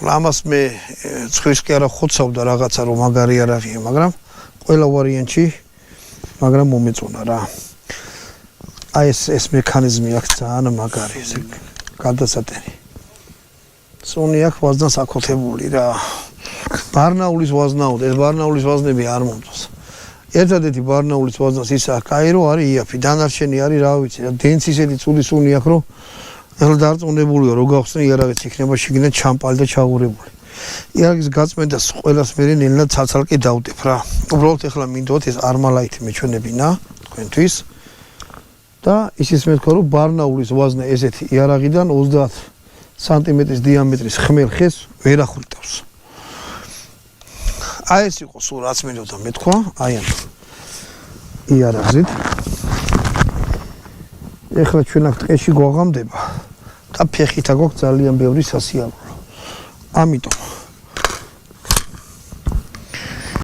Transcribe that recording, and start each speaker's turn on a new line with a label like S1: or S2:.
S1: ამას მე ცხვირს კი არა ხოცავდა რაღაცა რომ მაგარი არ აღია, მაგრამ ყველა ვარიანტში მაგრამ მომეწონა რა. აი ეს მექანიზმი აქვს ძალიან მაგარი, ეს გადასატანი. სონი აქვს ვაზნას აკოთებული რა. ბარნაულის ვაზნაოდ, ეს ბარნაულის ვაზნები არ მომწონს. ერთადერთი ბარნაულის ვაზნას ის აქვს, აი რო არის იაფი, დანარჩენი არის რა ვიცი, რა დენც ისეთი წულის უნი აქვს, რომ ეხლა დარწმუნებულია, რო გავხსნი იარაღიც იქნება შიგნით ჩამპალი და ჩაღურებული. იარაღის გაწმენდას ყველას მე ნელა ცალ-ცალკე დავდებ რა. უბრალოდ ეხლა მინდოთ ეს არმალაითი მეჩვენებინა თქვენთვის. და ისიც მეთქვა რომ ბარნაულის ვაზნა ესეთი იარაღიდან 30 სანტიმეტრის დიამეტრის ხმელ ხეს ვერ ახვრიტავს. აი ეს იყო სულ რაც მინდოდა მეთქვა, აი ამ იარაღით. ეხლა ჩვენ აქ ტყეში გვაღამდება და ფეხით აგვაქვს ძალიან ბევრი სასიამოვნო. ამიტომ